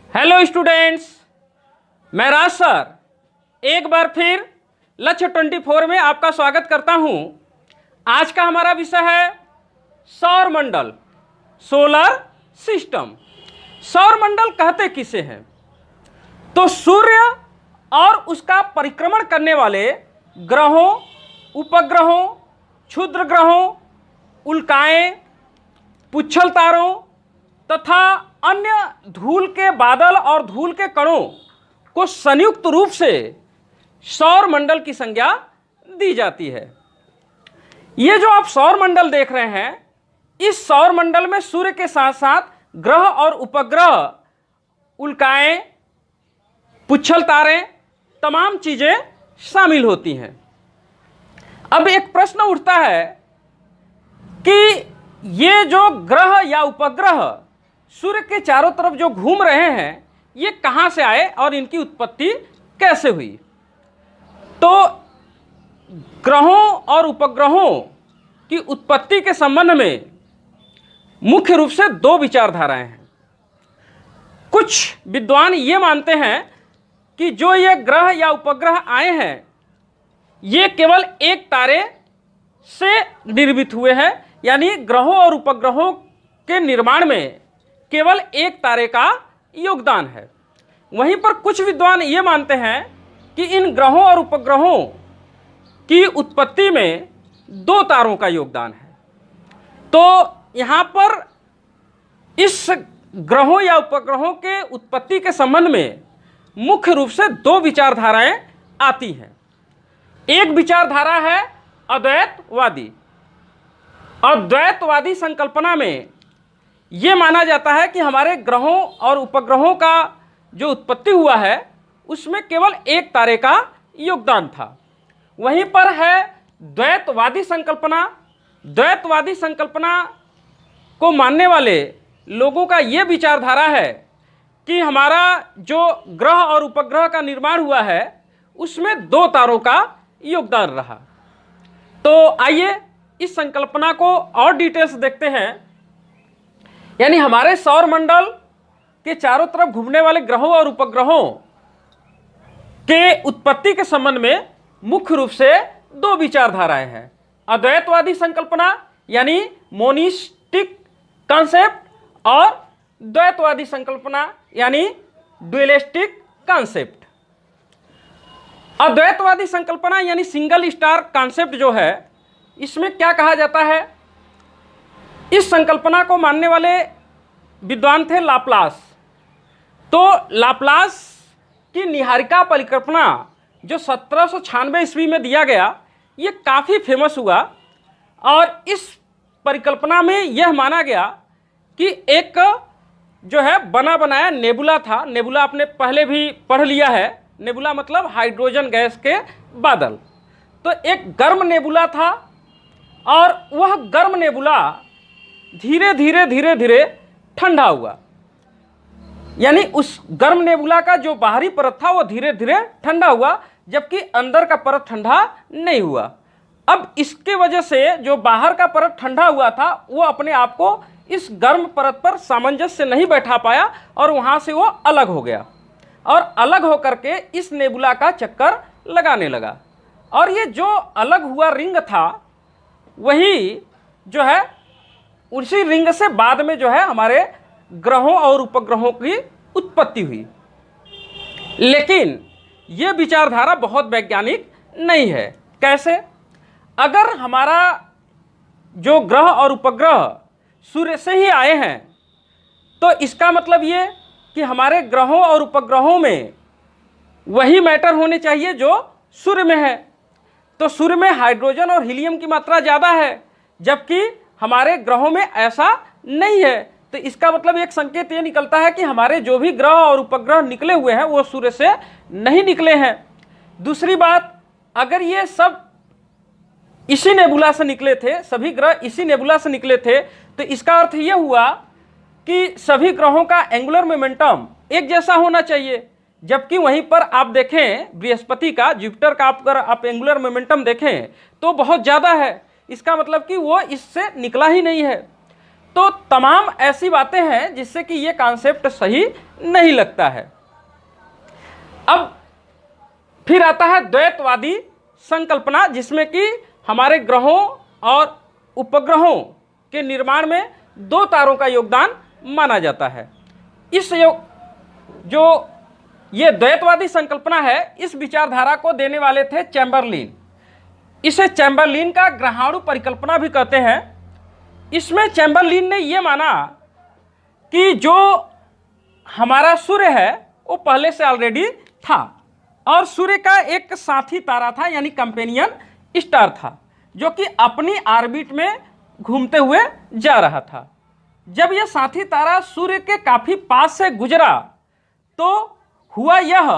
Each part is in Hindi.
हेलो स्टूडेंट्स, मैं राज सर एक बार फिर लक्ष्य 24 में आपका स्वागत करता हूं। आज का हमारा विषय है सौर मंडल, सोलर सिस्टम। सौर मंडल कहते किसे हैं? तो सूर्य और उसका परिक्रमण करने वाले ग्रहों, उपग्रहों, क्षुद्र ग्रहों, उल्काएं, पुच्छल तारों तथा अन्य धूल के बादल और धूल के कणों को संयुक्त रूप से सौर मंडल की संज्ञा दी जाती है। ये जो आप सौर मंडल देख रहे हैं, इस सौर मंडल में सूर्य के साथ साथ ग्रह और उपग्रह, उल्काएं, पुच्छल तारे, तमाम चीजें शामिल होती हैं। अब एक प्रश्न उठता है कि ये जो ग्रह या उपग्रह सूर्य के चारों तरफ जो घूम रहे हैं, ये कहाँ से आए और इनकी उत्पत्ति कैसे हुई? तो ग्रहों और उपग्रहों की उत्पत्ति के संबंध में मुख्य रूप से दो विचारधाराएं हैं। कुछ विद्वान ये मानते हैं कि जो ये ग्रह या उपग्रह आए हैं, ये केवल एक तारे से निर्मित हुए हैं, यानी ग्रहों और उपग्रहों के निर्माण में केवल एक तारे का योगदान है। वहीं पर कुछ विद्वान ये मानते हैं कि इन ग्रहों और उपग्रहों की उत्पत्ति में दो तारों का योगदान है। तो यहाँ पर इस ग्रहों या उपग्रहों के उत्पत्ति के संबंध में मुख्य रूप से दो विचारधाराएं आती हैं। एक विचारधारा है अद्वैतवादी। अद्वैतवादी संकल्पना में ये माना जाता है कि हमारे ग्रहों और उपग्रहों का जो उत्पत्ति हुआ है, उसमें केवल एक तारे का योगदान था। वहीं पर है द्वैतवादी संकल्पना। द्वैतवादी संकल्पना को मानने वाले लोगों का ये विचारधारा है कि हमारा जो ग्रह और उपग्रह का निर्माण हुआ है, उसमें दो तारों का योगदान रहा। तो आइए इस संकल्पना को और डिटेल्स देखते हैं। यानी हमारे सौर मंडल के चारों तरफ घूमने वाले ग्रहों और उपग्रहों के उत्पत्ति के संबंध में मुख्य रूप से दो विचारधाराएं हैं। अद्वैतवादी संकल्पना यानी मोनिस्टिक कॉन्सेप्ट और द्वैतवादी संकल्पना यानी ड्यूलिस्टिक कॉन्सेप्ट। अद्वैतवादी संकल्पना यानी सिंगल स्टार कॉन्सेप्ट जो है, इसमें क्या कहा जाता है? इस संकल्पना को मानने वाले विद्वान थे लाप्लास। तो लाप्लास की निहारिका परिकल्पना जो 1796 ईस्वी में दिया गया, ये काफ़ी फेमस हुआ। और इस परिकल्पना में यह माना गया कि एक जो है बना बनाया नेबुला था। नेबुला आपने पहले भी पढ़ लिया है। नेबुला मतलब हाइड्रोजन गैस के बादल। तो एक गर्म नेबुला था और वह गर्म नेबुला धीरे धीरे ठंडा हुआ। यानी उस गर्म नेबुला का जो बाहरी परत था वो धीरे धीरे ठंडा हुआ, जबकि अंदर का परत ठंडा नहीं हुआ। अब इसके वजह से जो बाहर का परत ठंडा हुआ था, वो अपने आप को इस गर्म परत पर सामंजस्य नहीं बैठा पाया और वहाँ से वो अलग हो गया और अलग होकर के इस नेबुला का चक्कर लगाने लगा। और ये जो अलग हुआ रिंग था, वही जो है उसी रिंग से बाद में जो है हमारे ग्रहों और उपग्रहों की उत्पत्ति हुई। लेकिन ये विचारधारा बहुत वैज्ञानिक नहीं है। कैसे? अगर हमारा जो ग्रह और उपग्रह सूर्य से ही आए हैं, तो इसका मतलब ये कि हमारे ग्रहों और उपग्रहों में वही मैटर होने चाहिए जो सूर्य में है। तो सूर्य में हाइड्रोजन और हीलियम की मात्रा ज़्यादा है, जबकि हमारे ग्रहों में ऐसा नहीं है। तो इसका मतलब एक संकेत ये निकलता है कि हमारे जो भी ग्रह और उपग्रह निकले हुए हैं, वो सूर्य से नहीं निकले हैं। दूसरी बात, अगर ये सब इसी नेबुला से निकले थे, सभी ग्रह इसी नेबुला से निकले थे, तो इसका अर्थ ये हुआ कि सभी ग्रहों का एंगुलर मोमेंटम एक जैसा होना चाहिए। जबकि वहीं पर आप देखें बृहस्पति का, जुपिटर का अगर आप एंगुलर मोमेंटम देखें तो बहुत ज़्यादा है। इसका मतलब कि वो इससे निकला ही नहीं है। तो तो तमाम ऐसी बातें हैं जिससे कि ये कॉन्सेप्ट सही नहीं लगता है। अब फिर आता है द्वैतवादी संकल्पना, जिसमें कि हमारे ग्रहों और उपग्रहों के निर्माण में दो तारों का योगदान माना जाता है। जो ये द्वैतवादी संकल्पना है, इस विचारधारा को देने वाले थे चैम्बरलिन। इसे चैम्बरलिन का ग्रहाणु परिकल्पना भी कहते हैं। इसमें चैम्बरलिन ने यह माना कि जो हमारा सूर्य है वो पहले से ऑलरेडी था और सूर्य का एक साथी तारा था, यानी कंपेनियन स्टार था, जो कि अपनी ऑर्बिट में घूमते हुए जा रहा था। जब यह साथी तारा सूर्य के काफ़ी पास से गुजरा तो हुआ यह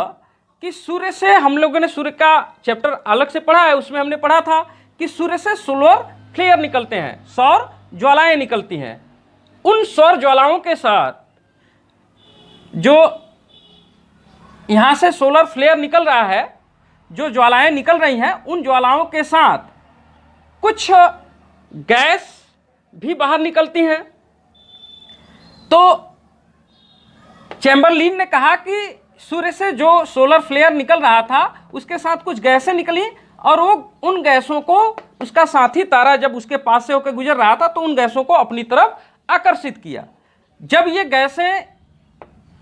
कि सूर्य से, हम लोगों ने सूर्य का चैप्टर अलग से पढ़ा है, उसमें हमने पढ़ा था कि सूर्य से सोलर फ्लेयर निकलते हैं, सौर ज्वालाएं निकलती हैं। उन सौर ज्वालाओं के साथ जो यहाँ से सोलर फ्लेयर निकल रहा है, जो ज्वालाएं निकल रही हैं, उन ज्वालाओं के साथ कुछ गैस भी बाहर निकलती हैं। तो चैम्बरलिन ने कहा कि सूर्य से जो सोलर फ्लेयर निकल रहा था उसके साथ कुछ गैसें निकली और वो उन गैसों को, उसका साथी तारा जब उसके पास से होकर गुजर रहा था तो उन गैसों को अपनी तरफ आकर्षित किया। जब ये गैसें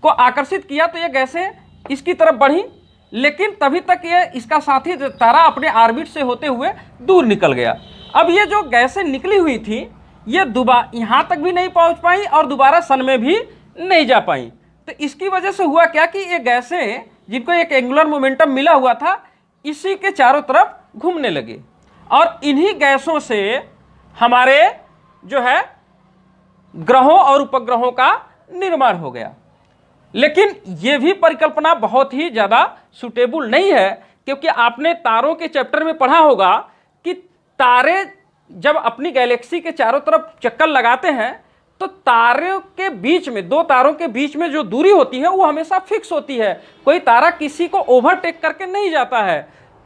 को आकर्षित किया तो ये गैसें इसकी तरफ बढ़ी, लेकिन तभी तक ये इसका साथी तारा अपने ऑर्बिट से होते हुए दूर निकल गया। अब ये जो गैसें निकली हुई थी ये यहाँ तक भी नहीं पहुँच पाई और दोबारा सन में भी नहीं जा पाई। तो इसकी वजह से हुआ क्या कि ये गैसें, जिनको एक एंगुलर मोमेंटम मिला हुआ था, इसी के चारों तरफ घूमने लगे और इन्हीं गैसों से हमारे जो है ग्रहों और उपग्रहों का निर्माण हो गया। लेकिन ये भी परिकल्पना बहुत ही ज़्यादा सूटेबल नहीं है, क्योंकि आपने तारों के चैप्टर में पढ़ा होगा कि तारे जब अपनी गैलेक्सी के चारों तरफ चक्कर लगाते हैं तो तारों के बीच में, दो तारों के बीच में जो दूरी होती है वो हमेशा फिक्स होती है, कोई तारा किसी को ओवरटेक करके नहीं जाता है।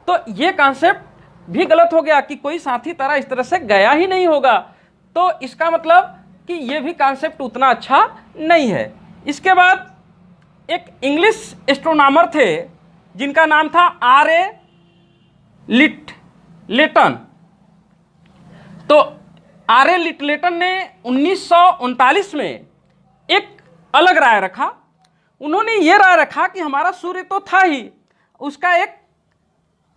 तो ये कॉन्सेप्ट भी गलत हो गया कि कोई साथी तारा इस तरह से गया ही नहीं होगा। तो इसका मतलब कि ये भी कॉन्सेप्ट उतना अच्छा नहीं है। इसके बाद एक इंग्लिश एस्ट्रोनॉमर थे जिनका नाम था R.A. लिटलेटन। तो R.A. लिटलेटन ने 1939 में एक अलग राय रखा। उन्होंने ये राय रखा कि हमारा सूर्य तो था ही, उसका एक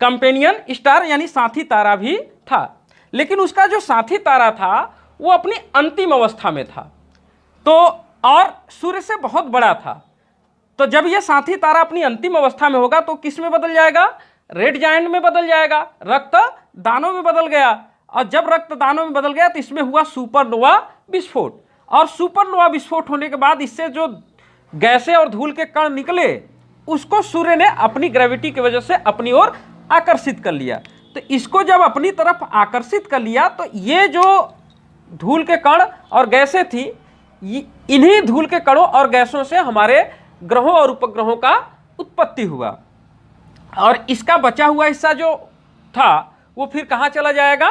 कंपेनियन स्टार यानी साथी तारा भी था, लेकिन उसका जो साथी तारा था वो अपनी अंतिम अवस्था में था, तो और सूर्य से बहुत बड़ा था। तो जब ये साथी तारा अपनी अंतिम अवस्था में होगा तो किस में बदल जाएगा? रेड जायंट में बदल जाएगा, रक्त दानों में बदल गया। और जब रक्त दानों में बदल गया तो इसमें हुआ सुपरनोवा विस्फोट, और सुपरनोवा विस्फोट होने के बाद इससे जो गैसें और धूल के कण निकले उसको सूर्य ने अपनी ग्रेविटी की वजह से अपनी ओर आकर्षित कर लिया। तो इसको जब अपनी तरफ आकर्षित कर लिया तो ये जो धूल के कण और गैसें थी, इन्हीं धूल के कणों और गैसों से हमारे ग्रहों और उपग्रहों का उत्पत्ति हुआ, और इसका बचा हुआ हिस्सा जो था वो फिर कहाँ चला जाएगा?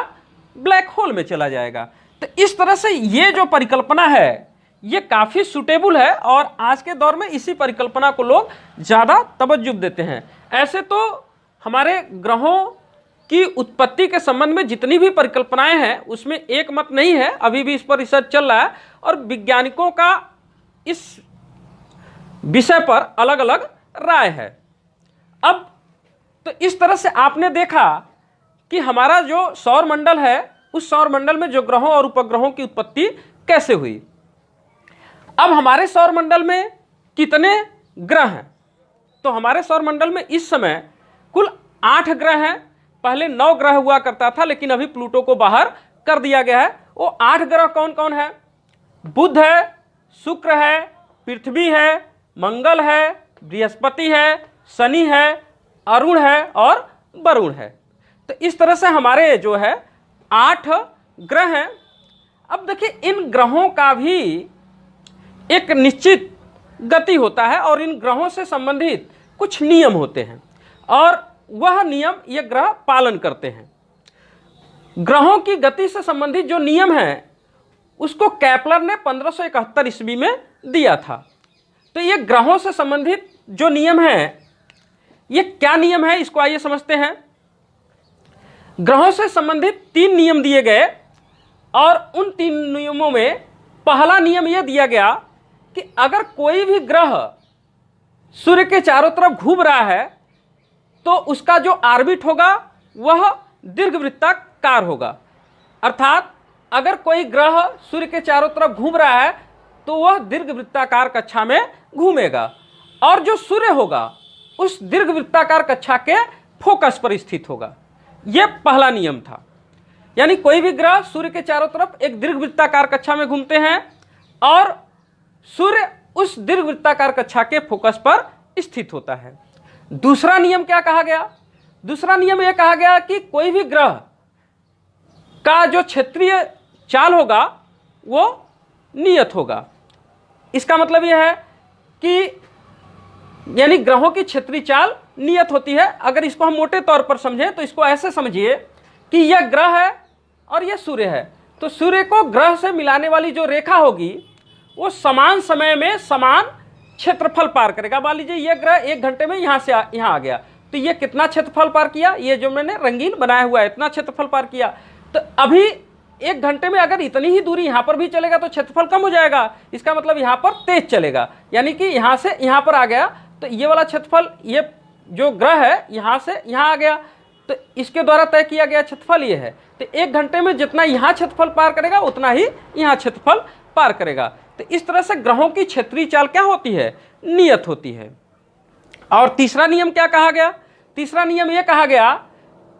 ब्लैक होल में चला जाएगा। तो इस तरह से ये जो परिकल्पना है ये काफ़ी सूटेबल है और आज के दौर में इसी परिकल्पना को लोग ज़्यादा तवज्जो देते हैं। ऐसे तो हमारे ग्रहों की उत्पत्ति के संबंध में जितनी भी परिकल्पनाएं हैं उसमें एक मत नहीं है, अभी भी इस पर रिसर्च चल रहा है और वैज्ञानिकों का इस विषय पर अलग अलग राय है। अब तो इस तरह से आपने देखा कि हमारा जो सौर मंडल है उस सौर मंडल में जो ग्रहों और उपग्रहों की उत्पत्ति कैसे हुई। अब हमारे सौर मंडल में कितने ग्रह हैं? तो हमारे सौर मंडल में इस समय कुल 8 ग्रह हैं। पहले 9 ग्रह हुआ करता था, लेकिन अभी प्लूटो को बाहर कर दिया गया है। वो 8 ग्रह कौन कौन है? बुध है, शुक्र है, पृथ्वी है, मंगल है, बृहस्पति है, शनि है, अरुण है और वरुण है। तो इस तरह से हमारे जो है 8 ग्रह हैं। अब देखिए इन ग्रहों का भी एक निश्चित गति होता है और इन ग्रहों से संबंधित कुछ नियम होते हैं और वह नियम ये ग्रह पालन करते हैं। ग्रहों की गति से संबंधित जो नियम हैं उसको केपलर ने 1571 ईस्वी में दिया था। तो ये ग्रहों से संबंधित जो नियम है, ये क्या नियम है, इसको आइए समझते हैं। ग्रहों से संबंधित 3 नियम दिए गए और उन 3 नियमों में पहला नियम यह दिया गया कि अगर कोई भी ग्रह सूर्य के चारों तरफ घूम रहा है तो उसका जो ऑर्बिट होगा वह दीर्घवृत्ताकार होगा। अर्थात अगर कोई ग्रह सूर्य के चारों तरफ घूम रहा है तो वह दीर्घवृत्ताकार कक्षा में घूमेगा और जो सूर्य होगा उस दीर्घवृत्ताकार कक्षा के फोकस पर स्थित होगा। यह पहला नियम था। यानी कोई भी ग्रह सूर्य के चारों तरफ एक दीर्घवृत्ताकार कक्षा में घूमते हैं और सूर्य उस दीर्घवृत्ताकार कक्षा के फोकस पर स्थित होता है। दूसरा नियम क्या कहा गया? दूसरा नियम यह कहा गया कि कोई भी ग्रह का जो क्षेत्रीय चाल होगा वो नियत होगा। इसका मतलब यह है कि यानी ग्रहों की क्षेत्रीय चाल नियत होती है। अगर इसको हम मोटे तौर पर समझें तो इसको ऐसे समझिए कि यह ग्रह है और यह सूर्य है, तो सूर्य को ग्रह से मिलाने वाली जो रेखा होगी वो समान समय में समान क्षेत्रफल पार करेगा। मान लीजिए यह ग्रह 1 घंटे में यहाँ से यहाँ आ गया, तो ये कितना क्षेत्रफल पार किया? ये जो मैंने रंगीन बनाया हुआ है इतना क्षेत्रफल पार किया। तो अभी 1 घंटे में अगर इतनी ही दूरी यहाँ पर भी चलेगा तो क्षेत्रफल कम हो जाएगा। इसका मतलब यहाँ पर तेज चलेगा, यानी कि यहाँ से यहाँ पर आ गया तो ये वाला क्षेत्रफल, ये जो ग्रह है यहाँ से यहाँ आ गया, तो इसके द्वारा तय किया गया क्षेत्रफल ये है। तो 1 घंटे में जितना यहाँ क्षेत्रफल पार करेगा उतना ही यहाँ क्षेत्रफल पार करेगा। तो इस तरह से ग्रहों की क्षेत्रीय चाल क्या होती है? नियत होती है। और तीसरा नियम क्या कहा गया? तीसरा नियम यह कहा गया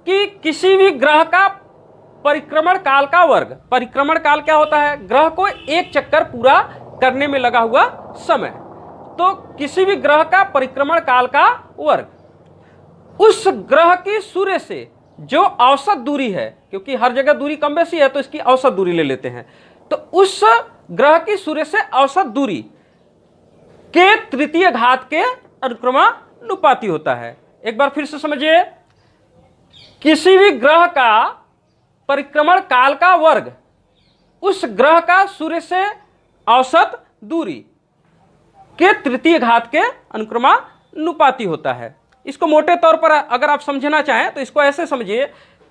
कि किसी भी ग्रह का परिक्रमण काल का वर्ग। परिक्रमण काल क्या होता है? ग्रह को एक चक्कर पूरा करने में लगा हुआ समय। तो किसी भी ग्रह का परिक्रमण काल का वर्ग उस ग्रह की सूर्य से जो औसत दूरी है, क्योंकि हर जगह दूरी कम बेसी है तो इसकी औसत दूरी ले लेते हैं, तो उस ग्रह की सूर्य से औसत दूरी के तृतीय घात के अनुक्रमानुपाती होता है। एक बार फिर से समझिए, किसी भी ग्रह का परिक्रमण काल का वर्ग उस ग्रह का सूर्य से औसत दूरी के तृतीय घात के अनुक्रमानुपाती होता है। इसको मोटे तौर पर अगर आप समझना चाहें तो इसको ऐसे समझिए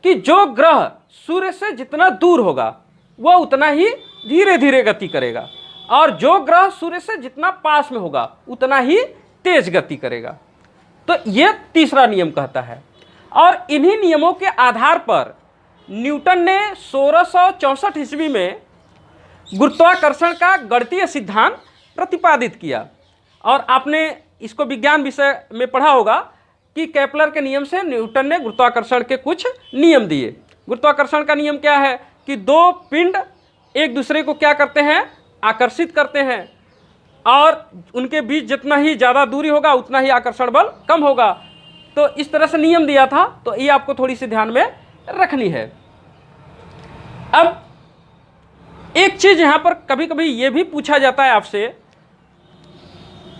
कि जो ग्रह सूर्य से जितना दूर होगा वह उतना ही धीरे धीरे गति करेगा और जो ग्रह सूर्य से जितना पास में होगा उतना ही तेज गति करेगा। तो यह तीसरा नियम कहता है। और इन्हीं नियमों के आधार पर न्यूटन ने 1664 ईस्वी में गुरुत्वाकर्षण का गणितीय सिद्धांत प्रतिपादित किया। और आपने इसको विज्ञान विषय में पढ़ा होगा कि केपलर के नियम से न्यूटन ने गुरुत्वाकर्षण के कुछ नियम दिए। गुरुत्वाकर्षण का नियम क्या है कि 2 पिंड एक दूसरे को क्या करते हैं? आकर्षित करते हैं और उनके बीच जितना ही ज़्यादा दूरी होगा उतना ही आकर्षण बल कम होगा। तो इस तरह से नियम दिया था, तो ये आपको थोड़ी सी ध्यान में रखनी है। अब एक चीज़ यहाँ पर कभी कभी ये भी पूछा जाता है आपसे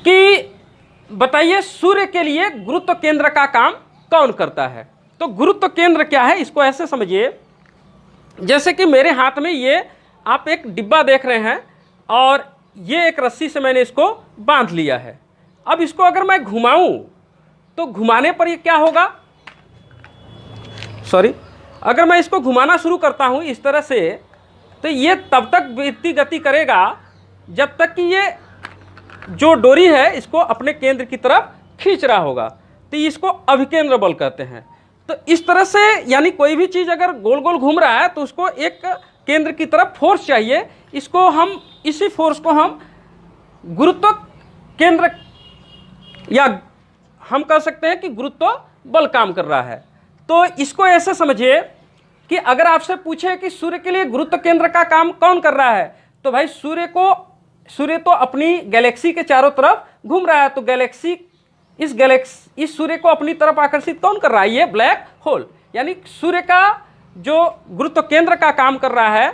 कि बताइए सूर्य के लिए गुरुत्व केंद्र का काम कौन करता है? तो गुरुत्व केंद्र क्या है इसको ऐसे समझिए, जैसे कि मेरे हाथ में ये आप एक डिब्बा देख रहे हैं और ये एक रस्सी से मैंने इसको बांध लिया है। अब इसको अगर मैं घुमाऊं तो घुमाने पर ये क्या होगा? अगर मैं इसको घुमाना शुरू करता हूं इस तरह से, तो ये तब तक इतनी गति करेगा जब तक कि ये जो डोरी है इसको अपने केंद्र की तरफ खींच रहा होगा। तो इसको अभिकेंद्र बल कहते हैं। तो इस तरह से यानी कोई भी चीज़ अगर गोल गोल घूम रहा है तो उसको एक केंद्र की तरफ फोर्स चाहिए। इसी फोर्स को हम गुरुत्व केंद्र या हम कह सकते हैं कि गुरुत्व बल काम कर रहा है। तो इसको ऐसे समझिए कि अगर आपसे पूछे कि सूर्य के लिए गुरुत्व केंद्र का काम कौन कर रहा है, तो भाई सूर्य तो अपनी गैलेक्सी के चारों तरफ घूम रहा है। तो इस सूर्य को अपनी तरफ आकर्षित कौन कर रहा है? ये ब्लैक होल। यानी सूर्य का जो गुरुत्व केंद्र का काम कर रहा है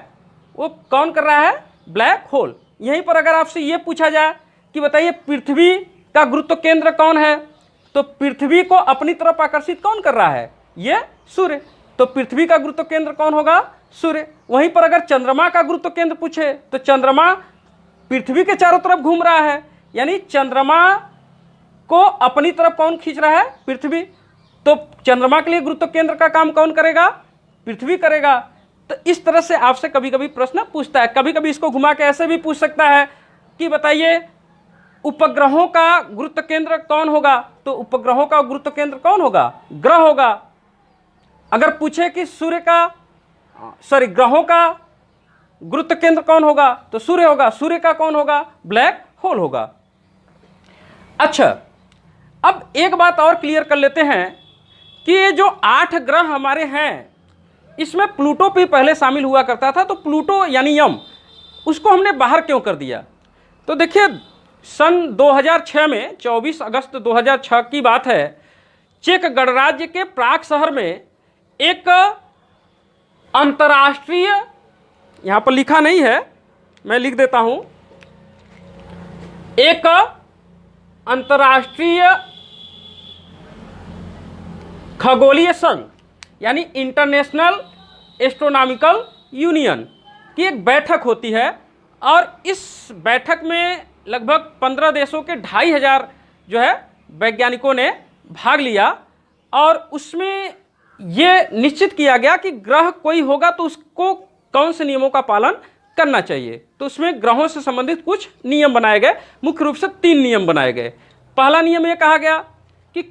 वो कौन कर रहा है? Black hole. यहीं पर अगर आपसे ये पूछा जाए कि बताइए पृथ्वी का गुरुत्व केंद्र कौन है, तो पृथ्वी को अपनी तरफ आकर्षित कौन कर रहा है? ये सूर्य। तो पृथ्वी का गुरुत्व केंद्र कौन होगा? सूर्य। वहीं पर अगर चंद्रमा का गुरुत्व केंद्र पूछे तो चंद्रमा पृथ्वी के चारों तरफ घूम रहा है, यानी चंद्रमा को अपनी तरफ कौन खींच रहा है? पृथ्वी। तो चंद्रमा के लिए गुरुत्व केंद्र का काम कौन करेगा? पृथ्वी करेगा। तो इस तरह से आपसे कभी कभी प्रश्न पूछता है। कभी कभी इसको घुमा के ऐसे भी पूछ सकता है कि बताइए उपग्रहों का गुरुत्व केंद्र कौन होगा? तो उपग्रहों का गुरुत्व केंद्र कौन होगा? ग्रह होगा। अगर पूछे कि ग्रहों का गुरुत्व केंद्र कौन होगा? तो सूर्य होगा। सूर्य का कौन होगा? ब्लैक होल होगा। अच्छा, अब एक बात और क्लियर कर लेते हैं कि ये जो 8 ग्रह हमारे हैं, इसमें प्लूटो भी पहले शामिल हुआ करता था। तो प्लूटो यानी यम, उसको हमने बाहर क्यों कर दिया? तो देखिए, सन 2006 में 24 अगस्त 2006 की बात है, चेक गणराज्य के प्राग शहर में एक अंतर्राष्ट्रीय, यहाँ पर लिखा नहीं है, मैं लिख देता हूँ, एक अंतर्राष्ट्रीय खगोलीय संघ यानी इंटरनेशनल एस्ट्रोनॉमिकल यूनियन की एक बैठक होती है। और इस बैठक में लगभग 15 देशों के 2500 जो है वैज्ञानिकों ने भाग लिया। और उसमें ये निश्चित किया गया कि ग्रह कोई होगा तो उसको कौन से नियमों का पालन करना चाहिए। तो उसमें ग्रहों से संबंधित कुछ नियम बनाए गए, मुख्य रूप से 3 नियम बनाए गए। पहला नियम ये कहा गया कि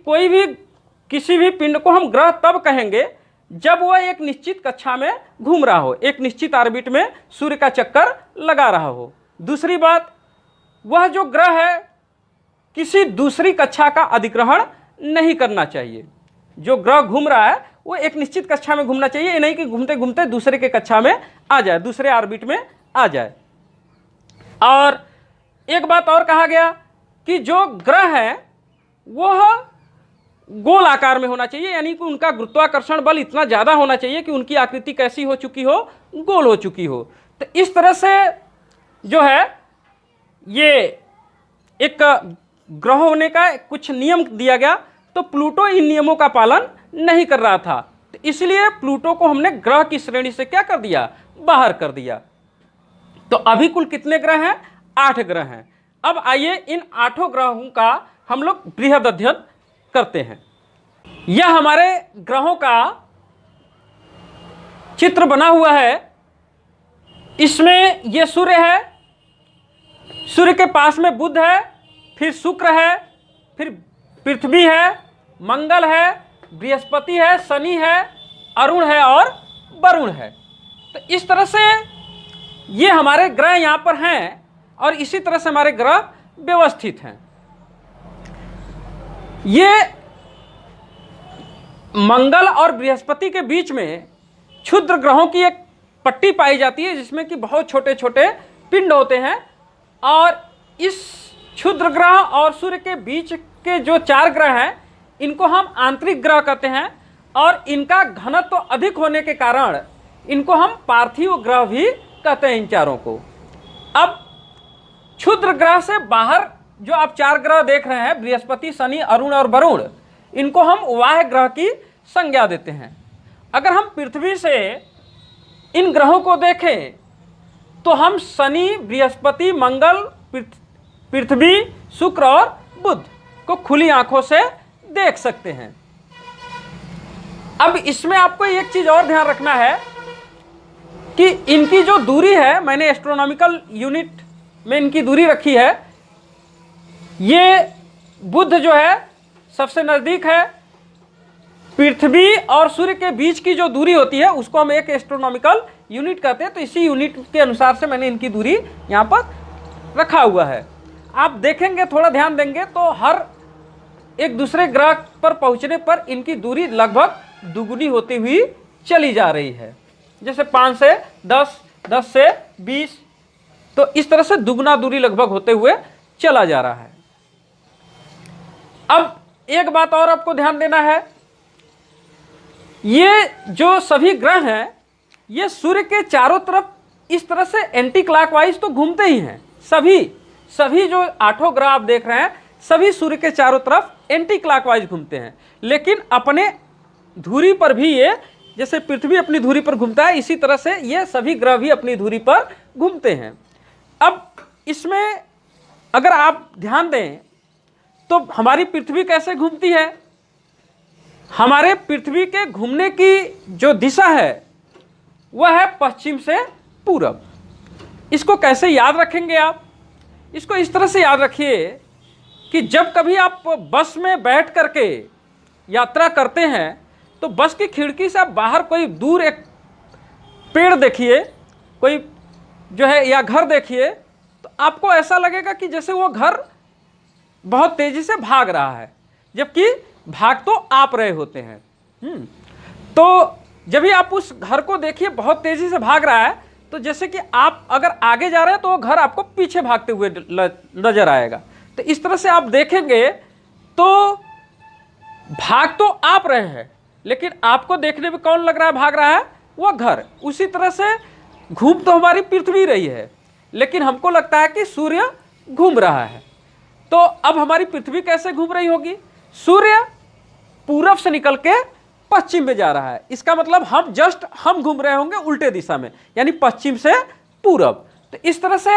किसी भी पिंड को हम ग्रह तब कहेंगे जब वह एक निश्चित कक्षा में घूम रहा हो, एक निश्चित ऑर्बिट में सूर्य का चक्कर लगा रहा हो। दूसरी बात, वह जो ग्रह है किसी दूसरी कक्षा का अधिग्रहण नहीं करना चाहिए। जो ग्रह घूम रहा है वो एक निश्चित कक्षा में घूमना चाहिए, ये नहीं कि घूमते घूमते दूसरे के कक्षा में आ जाए, दूसरे ऑर्बिट में आ जाए। और एक बात और कहा गया कि जो ग्रह है वह गोल आकार में होना चाहिए, यानी कि उनका गुरुत्वाकर्षण बल इतना ज़्यादा होना चाहिए कि उनकी आकृति कैसी हो चुकी हो? गोल हो चुकी हो। तो इस तरह से जो है ये एक ग्रह होने का कुछ नियम दिया गया। तो प्लूटो इन नियमों का पालन नहीं कर रहा था, तो इसलिए प्लूटो को हमने ग्रह की श्रेणी से क्या कर दिया? बाहर कर दिया। तो अभी कुल कितने ग्रह हैं? 8 ग्रह हैं। अब आइए इन 8 ग्रहों का हम लोग बृहद अध्ययन करते हैं। यह हमारे ग्रहों का चित्र बना हुआ है। इसमें यह सूर्य है, सूर्य के पास में बुध है, फिर शुक्र है, फिर पृथ्वी है, मंगल है, बृहस्पति है, शनि है, अरुण है और वरुण है। तो इस तरह से ये हमारे ग्रह यहाँ पर हैं और इसी तरह से हमारे ग्रह व्यवस्थित हैं। ये मंगल और बृहस्पति के बीच में क्षुद्र ग्रहों की एक पट्टी पाई जाती है जिसमें कि बहुत छोटे छोटे पिंड होते हैं। और इस क्षुद्र ग्रह और सूर्य के बीच के जो 4 ग्रह हैं इनको हम आंतरिक ग्रह कहते हैं। और इनका घनत्व तो अधिक होने के कारण इनको हम पार्थिव ग्रह भी कहते हैं, इन चारों को। अब क्षुद्र ग्रह से बाहर जो आप 4 ग्रह देख रहे हैं, बृहस्पति, शनि, अरुण और वरुण, इनको हम वाह्य ग्रह की संज्ञा देते हैं। अगर हम पृथ्वी से इन ग्रहों को देखें तो हम शनि, बृहस्पति, मंगल, पृथ्वी, शुक्र और बुध को खुली आंखों से देख सकते हैं। अब इसमें आपको एक चीज और ध्यान रखना है कि इनकी जो दूरी है, मैंने एस्ट्रोनॉमिकल यूनिट में इनकी दूरी रखी है। ये बुध जो है सबसे नज़दीक है। पृथ्वी और सूर्य के बीच की जो दूरी होती है उसको हम एक एस्ट्रोनॉमिकल यूनिट कहते हैं। तो इसी यूनिट के अनुसार से मैंने इनकी दूरी यहाँ पर रखा हुआ है। आप देखेंगे, थोड़ा ध्यान देंगे तो हर एक दूसरे ग्रह पर पहुँचने पर इनकी दूरी लगभग दुगुनी होती हुई चली जा रही है। जैसे 5 से 10, 10 से 20, तो इस तरह से दुगुना दूरी लगभग होते हुए चला जा रहा है। अब एक बात और आपको ध्यान देना है, ये जो सभी ग्रह हैं ये सूर्य के चारों तरफ इस तरह से एंटी क्लॉकवाइज तो घूमते ही हैं। सभी जो 8 ग्रह आप देख रहे हैं सभी सूर्य के चारों तरफ एंटी क्लॉकवाइज घूमते हैं, लेकिन अपने धुरी पर भी ये जैसे पृथ्वी अपनी धुरी पर घूमता है, इसी तरह से ये सभी ग्रह भी अपनी धुरी पर घूमते हैं। अब इसमें अगर आप ध्यान दें तो हमारी पृथ्वी कैसे घूमती है? हमारे पृथ्वी के घूमने की जो दिशा है वह है पश्चिम से पूरब। इसको कैसे याद रखेंगे आप? इसको इस तरह से याद रखिए कि जब कभी आप बस में बैठ करके यात्रा करते हैं तो बस की खिड़की से आप बाहर कोई दूर एक पेड़ देखिए, कोई जो है या घर देखिए, तो आपको ऐसा लगेगा कि जैसे वो घर बहुत तेजी से भाग रहा है, जबकि भाग तो आप रहे होते हैं। तो जब भी आप उस घर को देखिए बहुत तेजी से भाग रहा है, तो जैसे कि आप अगर आगे जा रहे हैं तो वो घर आपको पीछे भागते हुए नजर आएगा। तो इस तरह से आप देखेंगे तो भाग तो आप रहे हैं, लेकिन आपको देखने में कौन लग रहा है भाग रहा है? वो घर। उसी तरह से घूम तो हमारी पृथ्वी रही है, लेकिन हमको लगता है कि सूर्य घूम रहा है। तो अब हमारी पृथ्वी कैसे घूम रही होगी? सूर्य पूरब से निकल के पश्चिम में जा रहा है, इसका मतलब हम घूम रहे होंगे उल्टे दिशा में, यानी पश्चिम से पूरब। तो इस तरह से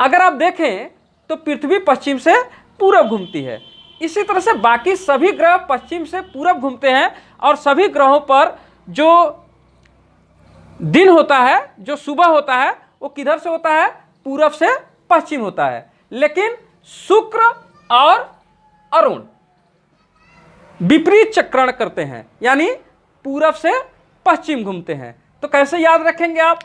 अगर आप देखें तो पृथ्वी पश्चिम से पूरब घूमती है। इसी तरह से बाकी सभी ग्रह पश्चिम से पूरब घूमते हैं, और सभी ग्रहों पर जो दिन होता है, जो सुबह होता है, वो किधर से होता है? पूरब से पश्चिम होता है। लेकिन शुक्र और अरुण विपरीत चक्रण करते हैं, यानी पूरब से पश्चिम घूमते हैं। तो कैसे याद रखेंगे आप?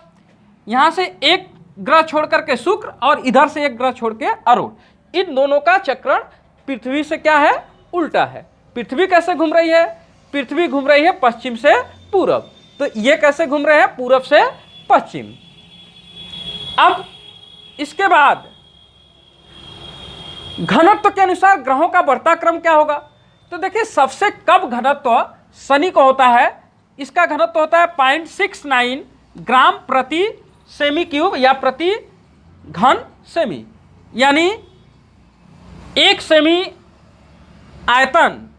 यहां से एक ग्रह छोड़ करके शुक्र और इधर से एक ग्रह छोड़ के अरुण, इन दोनों का चक्रण पृथ्वी से क्या है? उल्टा है। पृथ्वी कैसे घूम रही है? पृथ्वी घूम रही है पश्चिम से पूरब, तो ये कैसे घूम रहे हैं? पूरब से पश्चिम। अब इसके बाद घनत्व के अनुसार ग्रहों का बढ़ता क्रम क्या होगा? तो देखिए सबसे कम घनत्व शनि को होता है, इसका घनत्व होता है 0.69 ग्राम प्रति सेमी क्यूब या प्रति घन सेमी, यानी 1 सेमी आयतन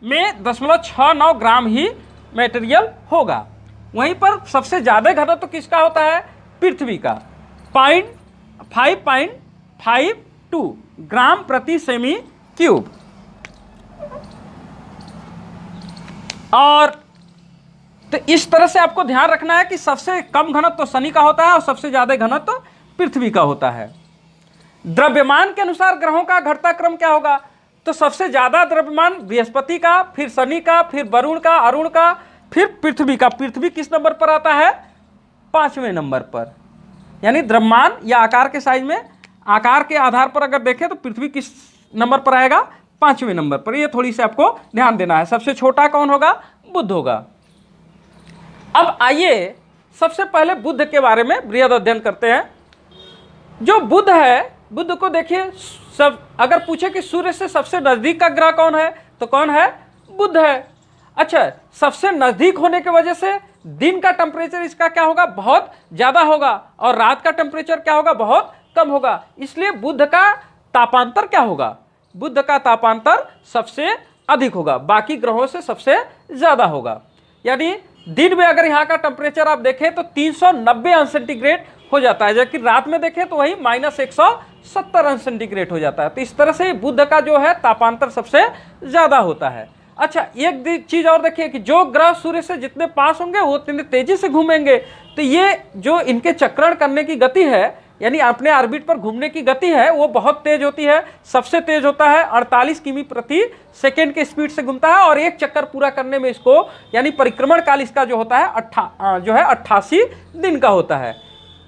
में 0.69 ग्राम ही मटेरियल होगा। वहीं पर सबसे ज़्यादा घनत्व किसका होता है? पृथ्वी का 5.52 ग्राम प्रति सेमी क्यूब। और तो इस तरह से आपको ध्यान रखना है कि सबसे कम घनत्व तो शनि का होता है और सबसे ज़्यादा घनत्व तो पृथ्वी का होता है। द्रव्यमान के अनुसार ग्रहों का घटता क्रम क्या होगा? तो सबसे ज़्यादा द्रव्यमान बृहस्पति का, फिर शनि का, फिर वरुण का, अरुण का, फिर पृथ्वी का। पृथ्वी किस नंबर पर आता है? 5वें नंबर पर। यानी द्रव्यमान या आकार के साइज में, आकार के आधार पर अगर देखें तो पृथ्वी किस नंबर पर आएगा? 5वें नंबर पर। ये थोड़ी सी आपको ध्यान देना है। सबसे छोटा कौन होगा? बुध होगा। अब आइए सबसे पहले बुध के बारे में बृहद अध्ययन करते हैं। जो बुध है, बुध को देखिए, सब अगर पूछे कि सूर्य से सबसे नजदीक का ग्रह कौन है तो कौन है? बुध है। अच्छा, सबसे नजदीक होने की वजह से दिन का टेम्परेचर इसका क्या होगा? बहुत ज़्यादा होगा, और रात का टेम्परेचर क्या होगा? बहुत कम होगा। इसलिए बुध का तापांतर क्या होगा? बुध का तापांतर सबसे अधिक होगा, बाकी ग्रहों से सबसे ज़्यादा होगा। यानी दिन में अगर यहाँ का टेम्परेचर आप देखें तो 390 अंश सेंटीग्रेड हो जाता है, जबकि रात में देखें तो वही -170 अंश सेंटीग्रेड हो जाता है। तो इस तरह से बुध का जो है तापांतर सबसे ज़्यादा होता है। अच्छा, एक चीज़ और देखिए कि जो ग्रह सूर्य से जितने पास होंगे वो उतनी तेजी से घूमेंगे। तो ये जो इनके चक्रण करने की गति है, यानी अपने ऑर्बिट पर घूमने की गति है, वो बहुत तेज होती है। सबसे तेज होता है 48 किमी प्रति सेकेंड के स्पीड से घूमता है, और एक चक्कर पूरा करने में इसको, यानी परिक्रमण काल इसका जो होता है 88 दिन का होता है।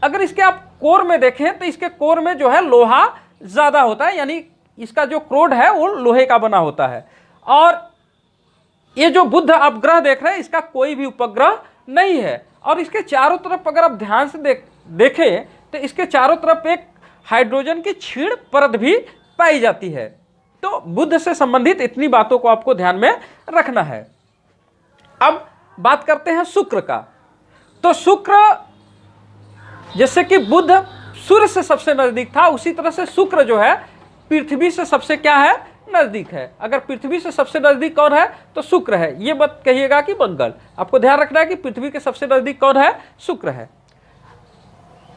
अगर इसके आप कोर में देखें तो इसके कोर में जो है लोहा ज़्यादा होता है, यानी इसका जो क्रोड है वो लोहे का बना होता है। और ये जो बुध आप ग्रह देख रहे हैं, इसका कोई भी उपग्रह नहीं है, और इसके चारों तरफ अगर आप ध्यान से देखें तो इसके चारों तरफ एक हाइड्रोजन की क्षीण परत भी पाई जाती है। तो बुध से संबंधित इतनी बातों को आपको ध्यान में रखना है। अब बात करते हैं शुक्र का। तो शुक्र, जैसे कि बुध सूर्य से सबसे नजदीक था, उसी तरह से शुक्र जो है पृथ्वी से सबसे क्या है? नजदीक है। अगर पृथ्वी से सबसे नजदीक कौन है तो शुक्र है, ये मत कहिएगा कि मंगल। आपको ध्यान रखना है कि पृथ्वी के सबसे नजदीक कौन है, शुक्र है।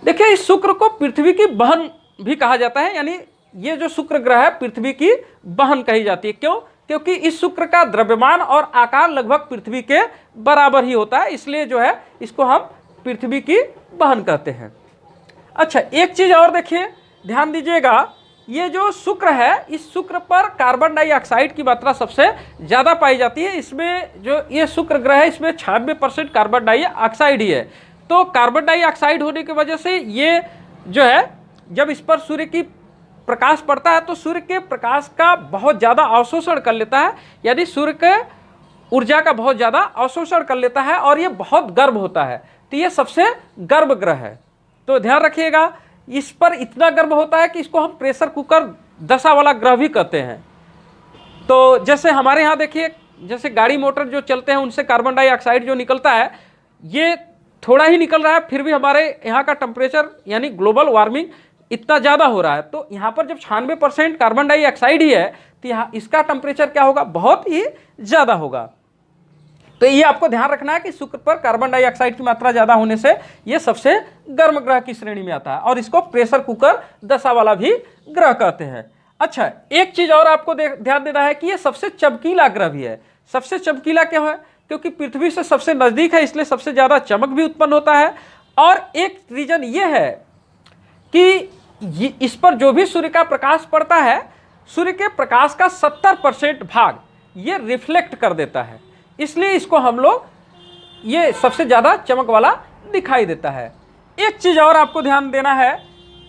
देखिए इस शुक्र को पृथ्वी की बहन भी कहा जाता है, यानी ये जो शुक्र ग्रह है पृथ्वी की बहन कही जाती है। क्यों? क्योंकि इस शुक्र का द्रव्यमान और आकार लगभग पृथ्वी के बराबर ही होता है, इसलिए जो है इसको हम पृथ्वी की बहन कहते हैं। अच्छा, एक चीज और देखिए, ध्यान दीजिएगा, ये जो शुक्र है इस शुक्र पर कार्बन डाइऑक्साइड की मात्रा सबसे ज़्यादा पाई जाती है। इसमें जो ये शुक्र ग्रह है इसमें 96% कार्बन डाइऑक्साइड ही है। तो कार्बन डाइऑक्साइड होने की वजह से ये जो है जब इस पर सूर्य की प्रकाश पड़ता है तो सूर्य के प्रकाश का बहुत ज़्यादा अवशोषण कर लेता है, यानी सूर्य के ऊर्जा का बहुत ज़्यादा अवशोषण कर लेता है और ये बहुत गर्म होता है। तो ये सबसे गर्म ग्रह है। तो ध्यान रखिएगा, इस पर इतना गर्म होता है कि इसको हम प्रेशर कुकर दशा वाला ग्रह भी कहते हैं। तो जैसे हमारे यहाँ देखिए, जैसे गाड़ी मोटर जो चलते हैं उनसे कार्बन डाइऑक्साइड जो निकलता है ये थोड़ा ही निकल रहा है, फिर भी हमारे यहाँ का टेम्परेचर यानी ग्लोबल वार्मिंग इतना ज़्यादा हो रहा है। तो यहाँ पर जब 96% कार्बन डाइऑक्साइड ही है तो यहाँ इसका टेम्परेचर क्या होगा, बहुत ही ज़्यादा होगा। तो ये आपको ध्यान रखना है कि शुक्र पर कार्बन डाइऑक्साइड की मात्रा ज़्यादा होने से ये सबसे गर्म ग्रह की श्रेणी में आता है और इसको प्रेशर कुकर दशा वाला भी ग्रह कहते हैं। अच्छा, एक चीज़ और आपको ध्यान देना है कि ये सबसे चमकीला ग्रह भी है। सबसे चमकीला क्यों है? क्योंकि पृथ्वी से सबसे नज़दीक है, इसलिए सबसे ज़्यादा चमक भी उत्पन्न होता है। और एक रीज़न ये है कि इस पर जो भी सूर्य का प्रकाश पड़ता है, सूर्य के प्रकाश का 70% भाग ये रिफ्लेक्ट कर देता है, इसलिए इसको हम लोग ये सबसे ज़्यादा चमक वाला दिखाई देता है। एक चीज़ और आपको ध्यान देना है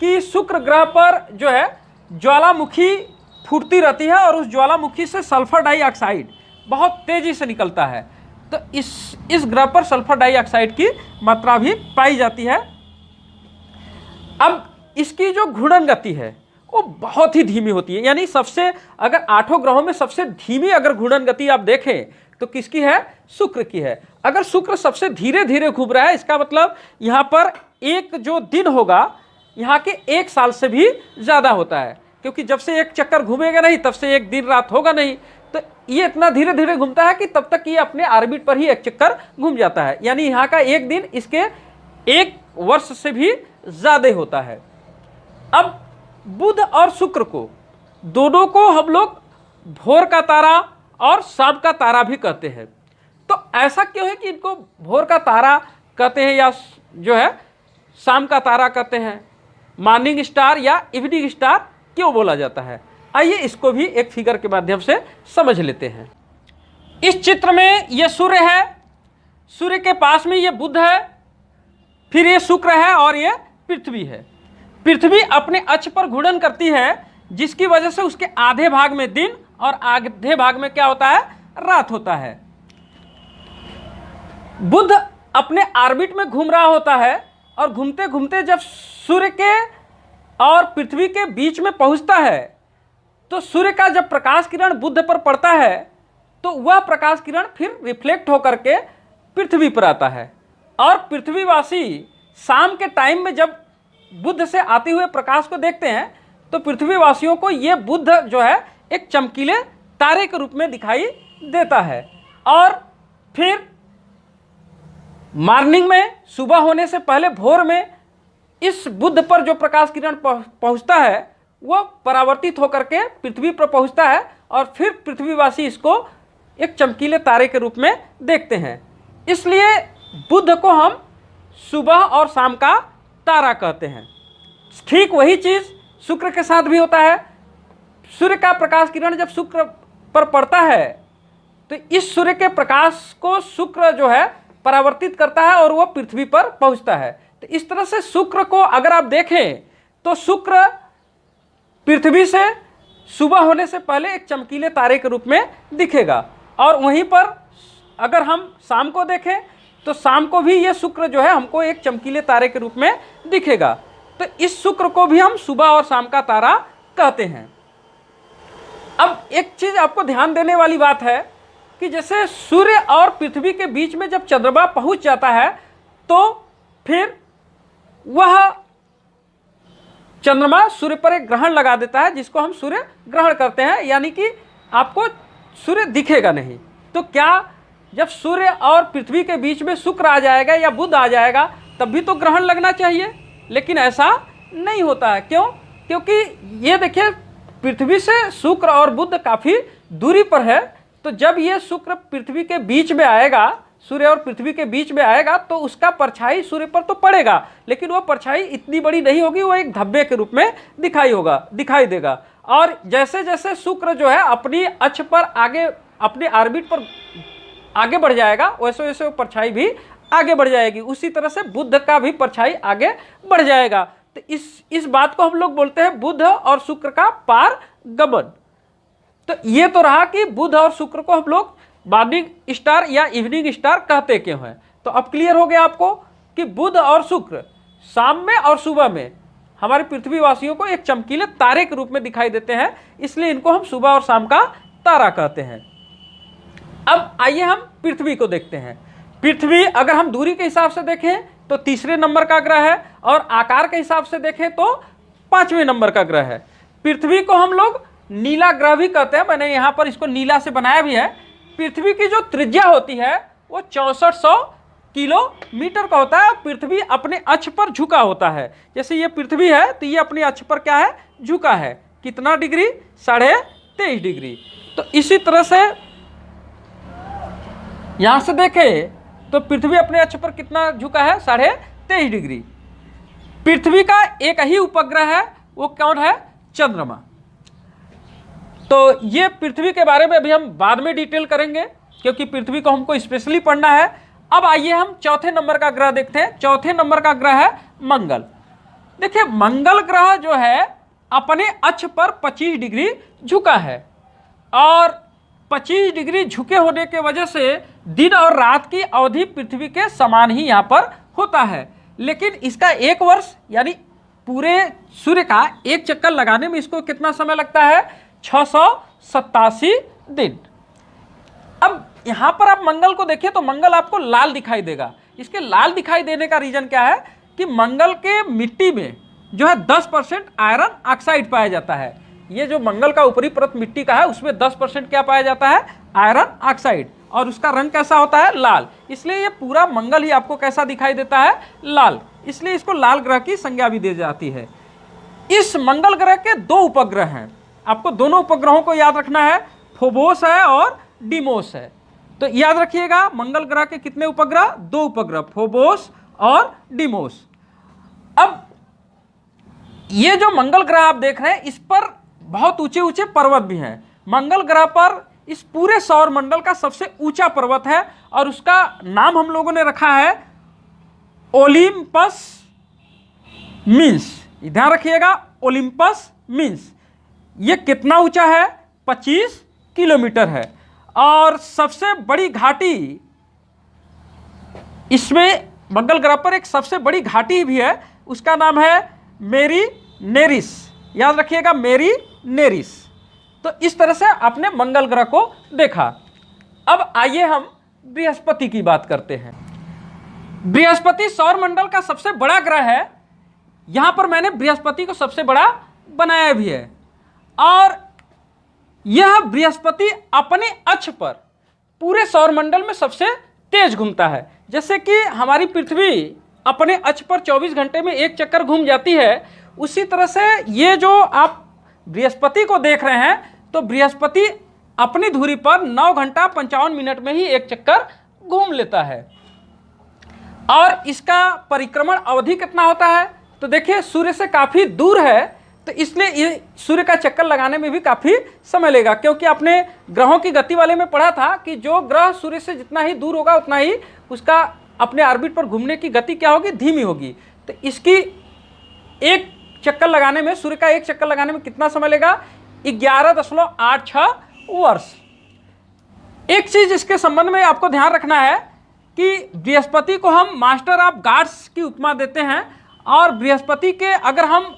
कि शुक्र ग्रह पर जो है ज्वालामुखी फूटती रहती है और उस ज्वालामुखी से सल्फर डाइऑक्साइड बहुत तेज़ी से निकलता है। तो इस ग्रह पर सल्फर डाइऑक्साइड की मात्रा भी पाई जाती है। अब इसकी जो घूर्णन गति है वो बहुत ही धीमी होती है, यानी सबसे अगर 8 ग्रहों में सबसे धीमी अगर घूर्णन गति आप देखें तो किसकी है? शुक्र की है। अगर शुक्र सबसे धीरे धीरे घूम रहा है, इसका मतलब यहाँ पर एक जो दिन होगा यहाँ के 1 साल से भी ज़्यादा होता है, क्योंकि जब से एक चक्कर घूमेगा नहीं तब से एक दिन रात होगा नहीं। तो ये इतना धीरे धीरे घूमता है कि तब तक ये अपने ऑर्बिट पर ही एक चक्कर घूम जाता है, यानी यहाँ का एक दिन इसके 1 वर्ष से भी ज़्यादा होता है। अब बुध और शुक्र को दोनों को हम लोग भोर का तारा और शाम का तारा भी कहते हैं। तो ऐसा क्यों है कि इनको भोर का तारा कहते हैं या जो है शाम का तारा कहते हैं, मॉर्निंग स्टार या इवनिंग स्टार क्यों बोला जाता है? आइए इसको भी एक फिगर के माध्यम से समझ लेते हैं। इस चित्र में ये सूर्य है, सूर्य के पास में ये बुध है, फिर ये शुक्र है और ये पृथ्वी है। पृथ्वी अपने अक्ष पर घूर्णन करती है, जिसकी वजह से उसके आधे भाग में दिन और आधे भाग में क्या होता है? रात होता है। बुध अपने ऑर्बिट में घूम रहा होता है और घूमते घूमते जब सूर्य के और पृथ्वी के बीच में पहुंचता है तो सूर्य का जब प्रकाश किरण बुध पर पड़ता है तो वह प्रकाश किरण फिर रिफ्लेक्ट होकर के पृथ्वी पर आता है और पृथ्वीवासी शाम के टाइम में जब बुध से आते हुए प्रकाश को देखते हैं तो पृथ्वीवासियों को ये बुध जो है एक चमकीले तारे के रूप में दिखाई देता है। और फिर मॉर्निंग में, सुबह होने से पहले भोर में इस बुध पर जो प्रकाश किरण पहुंचता है वो परावर्तित होकर के पृथ्वी पर पहुंचता है और फिर पृथ्वीवासी इसको एक चमकीले तारे के रूप में देखते हैं। इसलिए बुध को हम सुबह और शाम का तारा कहते हैं। ठीक वही चीज़ शुक्र के साथ भी होता है। सूर्य का प्रकाश किरण जब शुक्र पर पड़ता है तो इस सूर्य के प्रकाश को शुक्र जो है परावर्तित करता है और वो पृथ्वी पर पहुंचता है। तो इस तरह से शुक्र को अगर आप देखें तो शुक्र पृथ्वी से सुबह होने से पहले एक चमकीले तारे के रूप में दिखेगा और वहीं पर अगर हम शाम को देखें तो शाम को भी ये शुक्र जो है हमको एक चमकीले तारे के रूप में दिखेगा। तो इस शुक्र को भी हम सुबह और शाम का तारा कहते हैं। अब एक चीज़ आपको ध्यान देने वाली बात है कि जैसे सूर्य और पृथ्वी के बीच में जब चंद्रमा पहुंच जाता है तो फिर वह चंद्रमा सूर्य पर एक ग्रहण लगा देता है जिसको हम सूर्य ग्रहण करते हैं, यानी कि आपको सूर्य दिखेगा नहीं। तो क्या जब सूर्य और पृथ्वी के बीच में शुक्र आ जाएगा या बुध आ जाएगा तब भी तो ग्रहण लगना चाहिए, लेकिन ऐसा नहीं होता है। क्यों? क्योंकि ये देखिए पृथ्वी से शुक्र और बुध काफ़ी दूरी पर है, तो जब ये शुक्र पृथ्वी के बीच में आएगा, सूर्य और पृथ्वी के बीच में आएगा, तो उसका परछाई सूर्य पर तो पड़ेगा, लेकिन वो परछाई इतनी बड़ी नहीं होगी, वो एक धब्बे के रूप में दिखाई देगा। और जैसे जैसे शुक्र जो है अपनी अक्ष पर आगे, अपने ऑर्बिट पर आगे बढ़ जाएगा, वैसे वैसे वो परछाई भी आगे बढ़ जाएगी। उसी तरह से बुध का भी परछाई आगे बढ़ जाएगा। तो इस बात को हम लोग बोलते हैं बुध और शुक्र का पारगमन। तो ये तो रहा कि बुध और शुक्र को हम लोग मॉर्निंग स्टार या इवनिंग स्टार कहते क्यों हैं। तो अब क्लियर हो गया आपको कि बुध और शुक्र शाम में और सुबह में हमारे पृथ्वीवासियों को एक चमकीले तारे के रूप में दिखाई देते हैं, इसलिए इनको हम सुबह और शाम का तारा कहते हैं। अब आइए हम पृथ्वी को देखते हैं। पृथ्वी अगर हम दूरी के हिसाब से देखें तो तीसरे नंबर का ग्रह है, और आकार के हिसाब से देखें तो 5वें नंबर का ग्रह है। पृथ्वी को हम लोग नीला ग्रह भी कहते हैं, मैंने यहाँ पर इसको नीला से बनाया भी है। पृथ्वी की जो त्रिज्या होती है वो 6400 किलोमीटर का होता है। पृथ्वी अपने अक्ष पर झुका होता है। जैसे ये पृथ्वी है तो ये अपने अक्ष पर क्या है, झुका है। कितना डिग्री? 23.5 डिग्री। तो इसी तरह से यहाँ से देखें तो पृथ्वी अपने अक्ष पर कितना झुका है? 23.5 डिग्री। पृथ्वी का एक ही उपग्रह है, वो कौन है? चंद्रमा। तो ये पृथ्वी के बारे में अभी हम बाद में डिटेल करेंगे, क्योंकि पृथ्वी को हमको स्पेशली पढ़ना है। अब आइए हम चौथे नंबर का ग्रह देखते हैं। चौथे नंबर का ग्रह है मंगल। देखिए मंगल ग्रह जो है अपने अक्ष पर 25 डिग्री झुका है, और 25 डिग्री झुके होने के वजह से दिन और रात की अवधि पृथ्वी के समान ही यहाँ पर होता है। लेकिन इसका एक वर्ष यानी पूरे सूर्य का एक चक्कर लगाने में इसको कितना समय लगता है? 687 दिन। अब यहाँ पर आप मंगल को देखिए तो मंगल आपको लाल दिखाई देगा। इसके लाल दिखाई देने का रीजन क्या है कि मंगल के मिट्टी में जो है 10% आयरन ऑक्साइड पाया जाता है। ये जो मंगल का ऊपरी परत मिट्टी का है उसमें 10% क्या पाया जाता है? Iron oxide. और उसका रंग कैसा होता है? लाल। इसलिए ये पूरा मंगल ही आपको कैसा दिखाई देता है? लाल। इसलिए इसको लाल ग्रह की संज्ञा भी दी जाती है। इस मंगल ग्रह के 2 उपग्रह हैं। आपको दोनों उपग्रहों को याद रखना है, फोबोस है और डिमोस है। तो याद रखिएगा मंगल ग्रह के कितने उपग्रह? 2 उपग्रह, फोबोस और डिमोस। अब ये जो मंगल ग्रह आप देख रहे हैं इस पर बहुत ऊंचे ऊंचे पर्वत भी हैं। मंगल ग्रह पर इस पूरे सौर मंडल का सबसे ऊंचा पर्वत है, और उसका नाम हम लोगों ने रखा है ओलिम्पस मीन्स। ध्यान रखिएगा, ओलिम्पस मीन्स। ये कितना ऊंचा है? 25 किलोमीटर है। और सबसे बड़ी घाटी इसमें मंगल ग्रह पर एक सबसे बड़ी घाटी भी है, उसका नाम है मेरी नेरिस। याद रखिएगा, मेरी नेरिस। तो इस तरह से आपने मंगल ग्रह को देखा। अब आइए हम बृहस्पति की बात करते हैं। बृहस्पति सौर मंडल का सबसे बड़ा ग्रह है। यहां पर मैंने बृहस्पति को सबसे बड़ा बनाया भी है, और यह बृहस्पति अपने अक्ष पर पूरे सौर मंडल में सबसे तेज घूमता है। जैसे कि हमारी पृथ्वी अपने अक्ष पर 24 घंटे में एक चक्कर घूम जाती है, उसी तरह से ये जो आप बृहस्पति को देख रहे हैं तो बृहस्पति अपनी धुरी पर 9 घंटा 55 मिनट में ही एक चक्कर घूम लेता है। और इसका परिक्रमण अवधि कितना होता है? तो देखिए सूर्य से काफ़ी दूर है, तो इसलिए ये सूर्य का चक्कर लगाने में भी काफ़ी समय लेगा। क्योंकि आपने ग्रहों की गति वाले में पढ़ा था कि जो ग्रह सूर्य से जितना ही दूर होगा उतना ही उसका अपने ऑर्बिट पर घूमने की गति क्या होगी? धीमी होगी। तो इसकी एक चक्कर लगाने में, सूर्य का एक चक्कर लगाने में कितना समय लेगा? 11.86 वर्ष। एक चीज इसके संबंध में आपको ध्यान रखना है कि बृहस्पति को हम मास्टर ऑफ गॉड्स की उपमा देते हैं, और बृहस्पति के अगर हम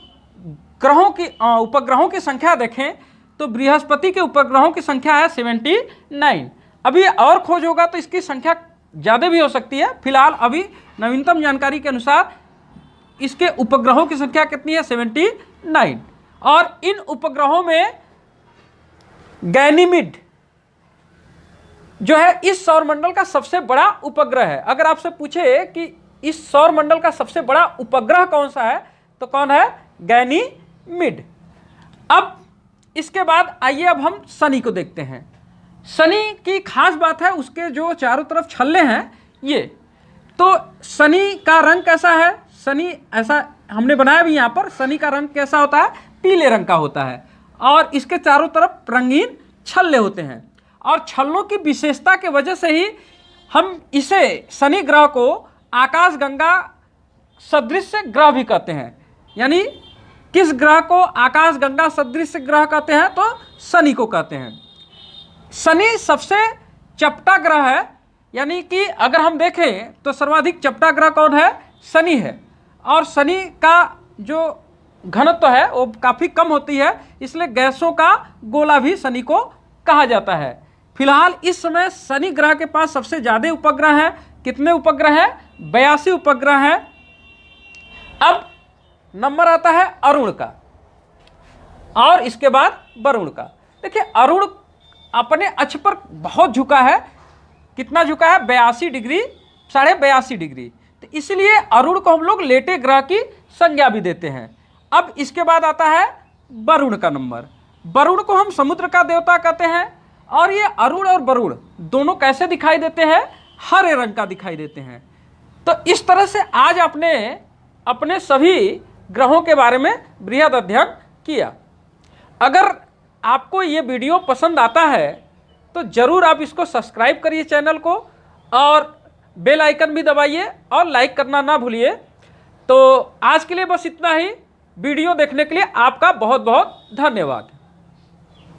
ग्रहों की उपग्रहों की संख्या देखें तो बृहस्पति के उपग्रहों की संख्या है 79। अभी और खोज होगा तो इसकी संख्या ज़्यादा भी हो सकती है। फिलहाल अभी नवीनतम जानकारी के अनुसार इसके उपग्रहों की संख्या कितनी है? 9। और इन उपग्रहों में गैनीमिड जो है इस सौरमंडल का सबसे बड़ा उपग्रह है। अगर आपसे पूछे कि इस सौरमंडल का सबसे बड़ा उपग्रह कौन सा है तो कौन है? गैनीमिड। अब इसके बाद आइए अब हम शनि को देखते हैं। शनि की खास बात है उसके जो चारों तरफ छल्ले हैं ये। तो शनि का रंग कैसा है? शनि ऐसा हमने बनाया भी यहाँ पर। शनि का रंग कैसा होता है? पीले रंग का होता है और इसके चारों तरफ रंगीन छल्ले होते हैं। और छल्लों की विशेषता के वजह से ही हम इसे शनि ग्रह को आकाशगंगा सदृश ग्रह भी कहते हैं। यानी किस ग्रह को आकाशगंगा सदृश ग्रह कहते हैं? तो शनि को कहते हैं। शनि सबसे चपटा ग्रह है, यानी कि अगर हम देखें तो सर्वाधिक चपटा ग्रह कौन है? शनि है। और शनि का जो घनत्व है वो काफ़ी कम होती है, इसलिए गैसों का गोला भी शनि को कहा जाता है। फिलहाल इस समय शनि ग्रह के पास सबसे ज़्यादा उपग्रह हैं। कितने उपग्रह हैं? 82 उपग्रह हैं। अब नंबर आता है अरुण का और इसके बाद वरुण का। देखिए अरुण अपने अक्ष पर बहुत झुका है। कितना झुका है? 82 डिग्री, 82.5 डिग्री। तो इसलिए अरुण को हम लोग लेटे ग्रह की संज्ञा भी देते हैं। अब इसके बाद आता है वरुण का नंबर। वरुण को हम समुद्र का देवता कहते हैं। और ये अरुण और वरुण दोनों कैसे दिखाई देते हैं? हरे रंग का दिखाई देते हैं। तो इस तरह से आज आपने अपने सभी ग्रहों के बारे में बृहद अध्ययन किया। अगर आपको ये वीडियो पसंद आता है तो ज़रूर आप इसको सब्सक्राइब करिए चैनल को और बेल आइकन भी दबाइए और लाइक करना ना भूलिए। तो आज के लिए बस इतना ही। वीडियो देखने के लिए आपका बहुत बहुत धन्यवाद।